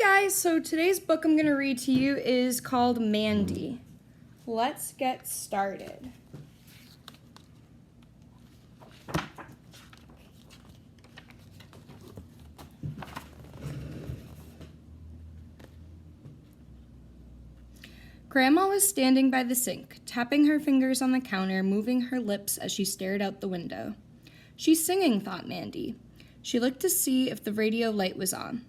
Guys, so today's book I'm going to read to you is called Mandy. Let's get started. Grandma was standing by the sink, tapping her fingers on the counter, moving her lips as she stared out the window. She's singing, thought Mandy. She looked to see if the radio light was on.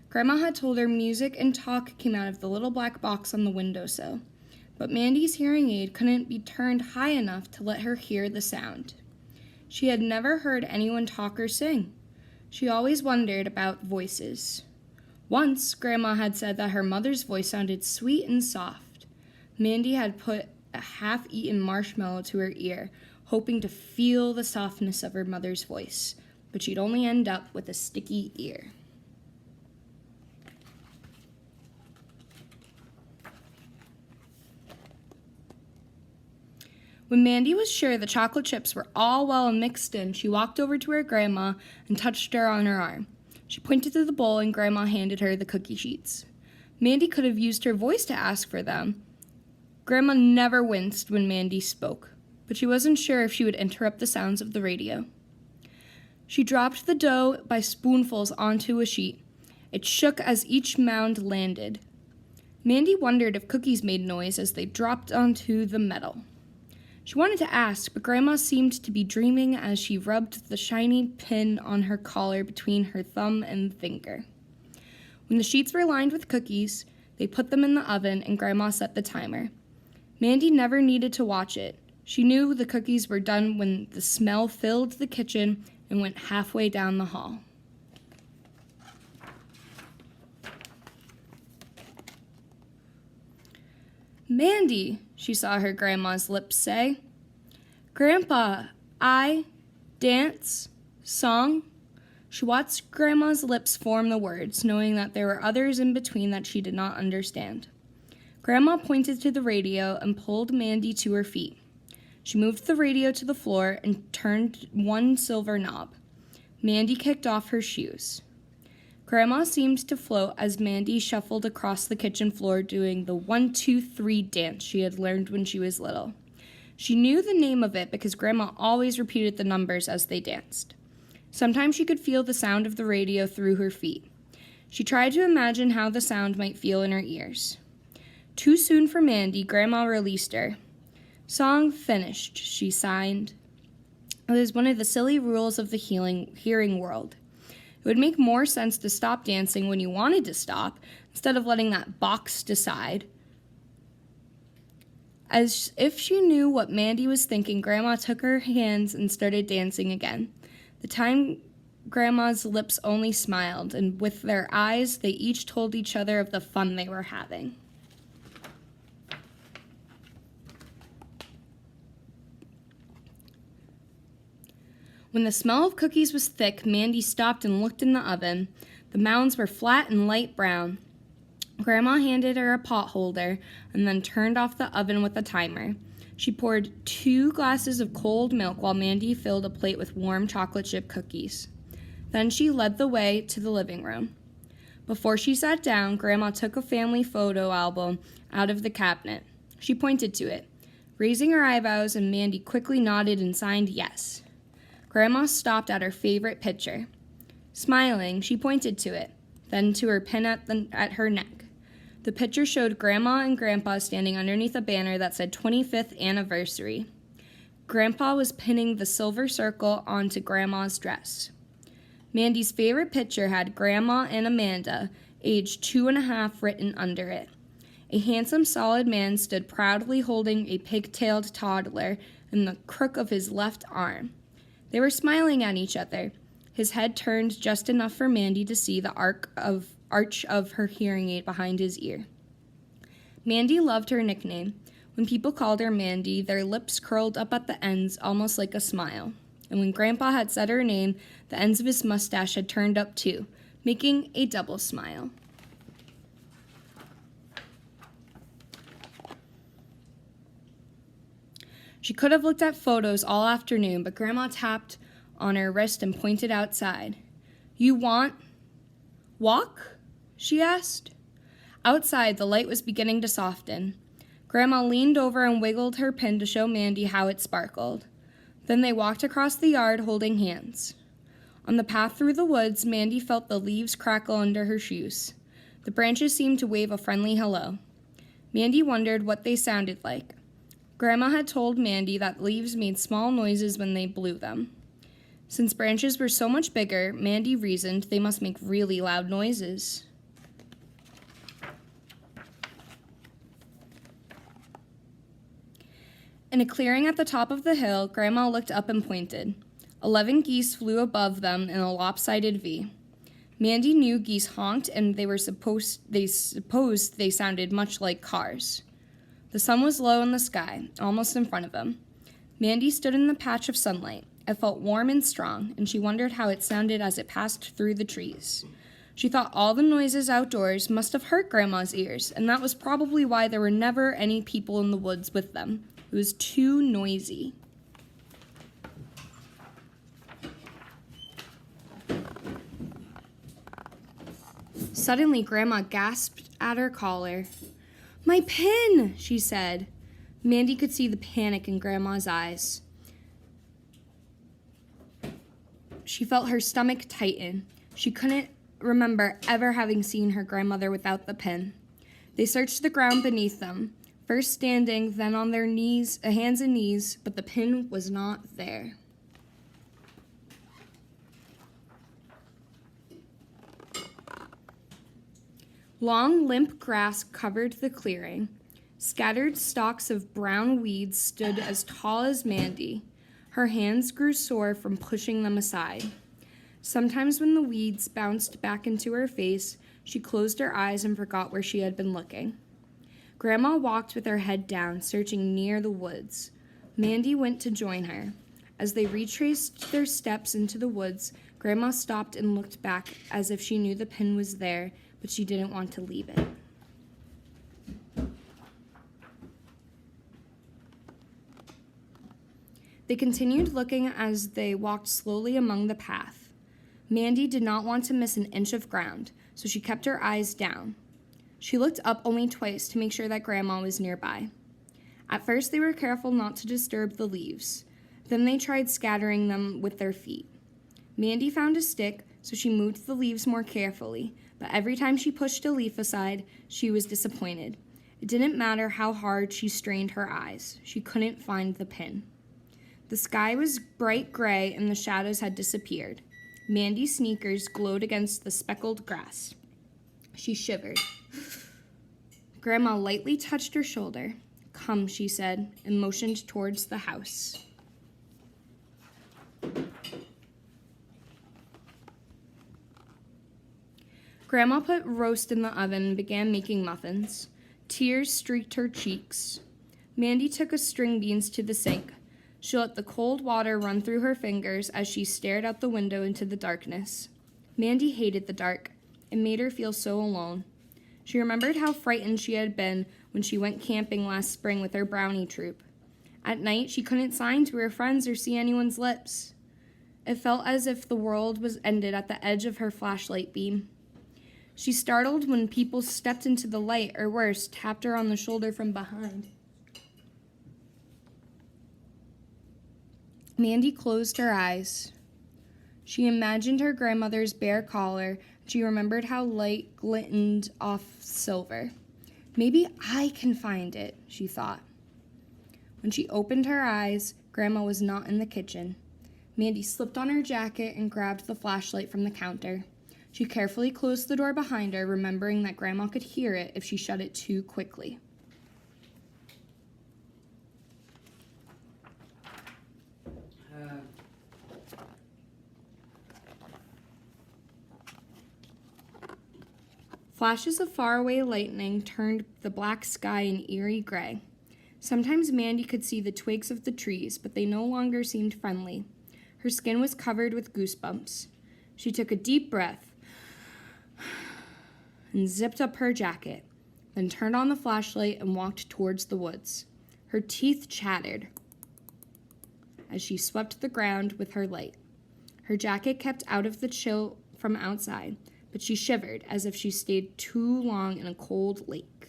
Grandma had told her music and talk came out of the little black box on the windowsill, but Mandy's hearing aid couldn't be turned high enough to let her hear the sound. She had never heard anyone talk or sing. She always wondered about voices. Once, Grandma had said that her mother's voice sounded sweet and soft. Mandy had put a half-eaten marshmallow to her ear, hoping to feel the softness of her mother's voice, but she'd only end up with a sticky ear. When Mandy was sure the chocolate chips were all well mixed in, she walked over to her grandma and touched her on her arm. She pointed to the bowl and Grandma handed her the cookie sheets. Mandy could have used her voice to ask for them. Grandma never winced when Mandy spoke, but she wasn't sure if she would interrupt the sounds of the radio. She dropped the dough by spoonfuls onto a sheet. It shook as each mound landed. Mandy wondered if cookies made noise as they dropped onto the metal. She wanted to ask, but Grandma seemed to be dreaming as she rubbed the shiny pin on her collar between her thumb and finger. When the sheets were lined with cookies, they put them in the oven and Grandma set the timer. Mandy never needed to watch it. She knew the cookies were done when the smell filled the kitchen and went halfway down the hall. "Mandy," she saw her grandma's lips say. "Grandpa, dance, song." She watched Grandma's lips form the words, knowing that there were others in between that she did not understand. Grandma pointed to the radio and pulled Mandy to her feet. She moved the radio to the floor and turned one silver knob. Mandy kicked off her shoes. Grandma seemed to float as Mandy shuffled across the kitchen floor doing the 1, 2, 3 dance she had learned when she was little. She knew the name of it because Grandma always repeated the numbers as they danced. Sometimes she could feel the sound of the radio through her feet. She tried to imagine how the sound might feel in her ears. Too soon for Mandy, Grandma released her. "Song finished," she signed. It was one of the silly rules of the hearing world. It would make more sense to stop dancing when you wanted to stop, instead of letting that box decide. As if she knew what Mandy was thinking, Grandma took her hands and started dancing again. The time Grandma's lips only smiled, and with their eyes, they each told each other of the fun they were having. When the smell of cookies was thick, Mandy stopped and looked in the oven. The mounds were flat and light brown. Grandma handed her a pot holder and then turned off the oven with a timer. She poured 2 glasses of cold milk while Mandy filled a plate with warm chocolate chip cookies. Then she led the way to the living room. Before she sat down, Grandma took a family photo album out of the cabinet. She pointed to it, raising her eyebrows, and Mandy quickly nodded and signed yes. Grandma stopped at her favorite picture. Smiling, she pointed to it, then to her pin at her neck. The picture showed Grandma and Grandpa standing underneath a banner that said 25th anniversary. Grandpa was pinning the silver circle onto Grandma's dress. Mandy's favorite picture had Grandma and Amanda, age 2.5, written under it. A handsome, solid man stood proudly holding a pigtailed toddler in the crook of his left arm. They were smiling at each other, his head turned just enough for Mandy to see the arch of her hearing aid behind his ear. Mandy loved her nickname. When people called her Mandy, their lips curled up at the ends almost like a smile. And when Grandpa had said her name, the ends of his mustache had turned up too, making a double smile. She could have looked at photos all afternoon, but Grandma tapped on her wrist and pointed outside. "You want walk?" she asked. Outside, the light was beginning to soften. Grandma leaned over and wiggled her pin to show Mandy how it sparkled. Then they walked across the yard holding hands. On the path through the woods, Mandy felt the leaves crackle under her shoes. The branches seemed to wave a friendly hello. Mandy wondered what they sounded like. Grandma had told Mandy that leaves made small noises when they blew them. Since branches were so much bigger, Mandy reasoned they must make really loud noises. In a clearing at the top of the hill, Grandma looked up and pointed. 11 geese flew above them in a lopsided V. Mandy knew geese honked, and they supposed they sounded much like cars. The sun was low in the sky, almost in front of them. Mandy stood in the patch of sunlight. It felt warm and strong, and she wondered how it sounded as it passed through the trees. She thought all the noises outdoors must have hurt Grandma's ears, and that was probably why there were never any people in the woods with them. It was too noisy. Suddenly, Grandma gasped at her collar. "My pin!" she said. Mandy could see the panic in Grandma's eyes. She felt her stomach tighten. She couldn't remember ever having seen her grandmother without the pin. They searched the ground beneath them, first standing, then on their knees, hands and knees, but the pin was not there. Long, limp grass covered the clearing. Scattered stalks of brown weeds stood as tall as Mandy. Her hands grew sore from pushing them aside. Sometimes when the weeds bounced back into her face, she closed her eyes and forgot where she had been looking. Grandma walked with her head down, searching near the woods. Mandy went to join her. As they retraced their steps into the woods, Grandma stopped and looked back as if she knew the pin was there, but she didn't want to leave it. They continued looking as they walked slowly among the path. Mandy did not want to miss an inch of ground, so she kept her eyes down. She looked up only twice to make sure that Grandma was nearby. At first, they were careful not to disturb the leaves. Then they tried scattering them with their feet. Mandy found a stick, so she moved the leaves more carefully, but every time she pushed a leaf aside, she was disappointed. It didn't matter how hard she strained her eyes. She couldn't find the pin. The sky was bright gray and the shadows had disappeared. Mandy's sneakers glowed against the speckled grass. She shivered. Grandma lightly touched her shoulder. "Come," she said, and motioned towards the house. Grandma put roast in the oven and began making muffins. Tears streaked her cheeks. Mandy took a string beans to the sink. She let the cold water run through her fingers as she stared out the window into the darkness. Mandy hated the dark. It made her feel so alone. She remembered how frightened she had been when she went camping last spring with her brownie troop. At night, she couldn't sign to her friends or see anyone's lips. It felt as if the world was ended at the edge of her flashlight beam. She startled when people stepped into the light, or worse, tapped her on the shoulder from behind. Mandy closed her eyes. She imagined her grandmother's bare collar. She remembered how light glistened off silver. "Maybe I can find it," she thought. When she opened her eyes, Grandma was not in the kitchen. Mandy slipped on her jacket and grabbed the flashlight from the counter. She carefully closed the door behind her, remembering that Grandma could hear it if she shut it too quickly. Flashes of faraway lightning turned the black sky an eerie gray. Sometimes Mandy could see the twigs of the trees, but they no longer seemed friendly. Her skin was covered with goosebumps. She took a deep breath and zipped up her jacket, then turned on the flashlight and walked towards the woods. Her teeth chattered as she swept the ground with her light. Her jacket kept out of the chill from outside, but she shivered as if she stayed too long in a cold lake.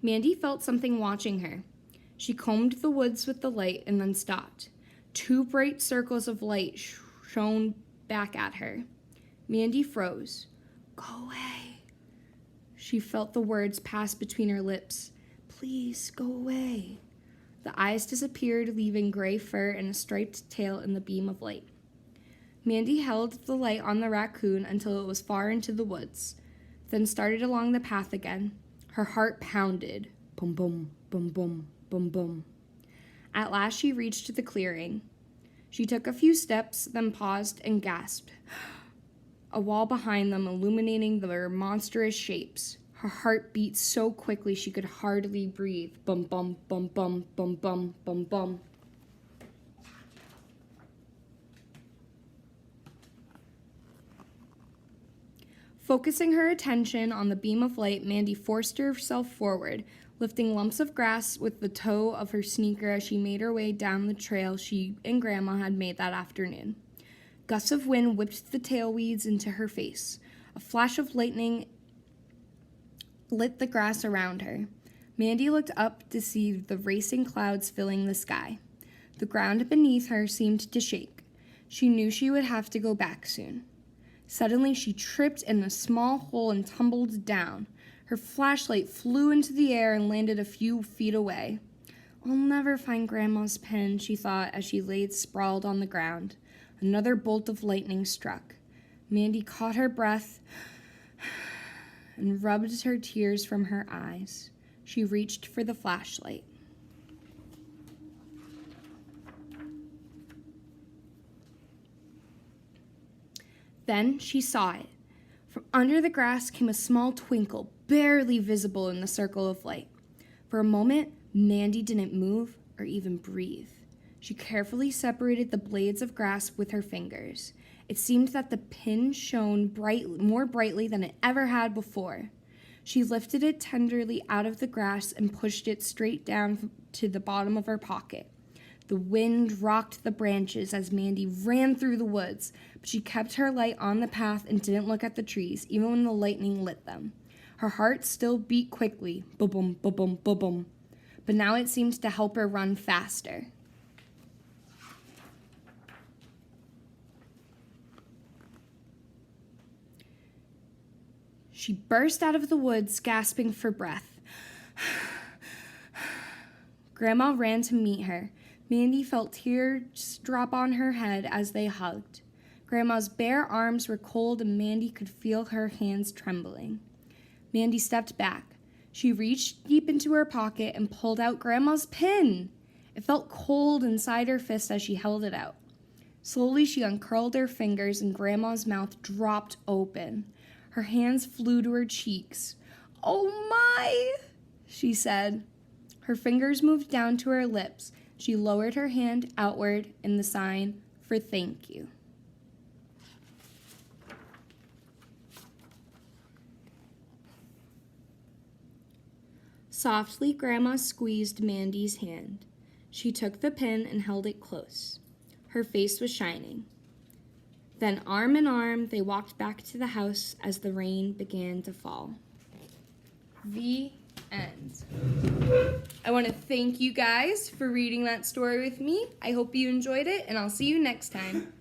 Mandy felt something watching her. She combed the woods with the light and then stopped. 2 bright circles of light shone back at her. Mandy froze. "Go away." She felt the words pass between her lips. "Please, go away." The eyes disappeared, leaving gray fur and a striped tail in the beam of light. Mandy held the light on the raccoon until it was far into the woods, then started along the path again. Her heart pounded. Boom, boom, boom, boom, boom, boom. At last she reached the clearing. She took a few steps, then paused and gasped. A wall behind them illuminating their monstrous shapes. Her heart beat so quickly she could hardly breathe. Bum, bum, bum, bum, bum, bum, bum, bum. Focusing her attention on the beam of light, Mandy forced herself forward, lifting lumps of grass with the toe of her sneaker as she made her way down the trail she and Grandma had made that afternoon. Gusts of wind whipped the tailweeds into her face. A flash of lightning lit the grass around her. Mandy looked up to see the racing clouds filling the sky. The ground beneath her seemed to shake. She knew she would have to go back soon. Suddenly, she tripped in a small hole and tumbled down. Her flashlight flew into the air and landed a few feet away. "I'll never find Grandma's pen," she thought as she lay sprawled on the ground. Another bolt of lightning struck. Mandy caught her breath and rubbed her tears from her eyes. She reached for the flashlight. Then she saw it. From under the grass came a small twinkle, barely visible in the circle of light. For a moment, Mandy didn't move or even breathe. She carefully separated the blades of grass with her fingers. It seemed that the pin shone more brightly than it ever had before. She lifted it tenderly out of the grass and pushed it straight down to the bottom of her pocket. The wind rocked the branches as Mandy ran through the woods, but she kept her light on the path and didn't look at the trees, even when the lightning lit them. Her heart still beat quickly, ba-boom, ba-boom, ba-boom, but now it seemed to help her run faster. She burst out of the woods, gasping for breath. Grandma ran to meet her. Mandy felt tears drop on her head as they hugged. Grandma's bare arms were cold and Mandy could feel her hands trembling. Mandy stepped back. She reached deep into her pocket and pulled out Grandma's pin. It felt cold inside her fist as she held it out. Slowly she uncurled her fingers and Grandma's mouth dropped open. Her hands flew to her cheeks. "Oh my," she said. Her fingers moved down to her lips. She lowered her hand outward in the sign for thank you. Softly, Grandma squeezed Mandy's hand. She took the pin and held it close. Her face was shining. Then, arm in arm, they walked back to the house as the rain began to fall. The end. I want to thank you guys for reading that story with me. I hope you enjoyed it, and I'll see you next time.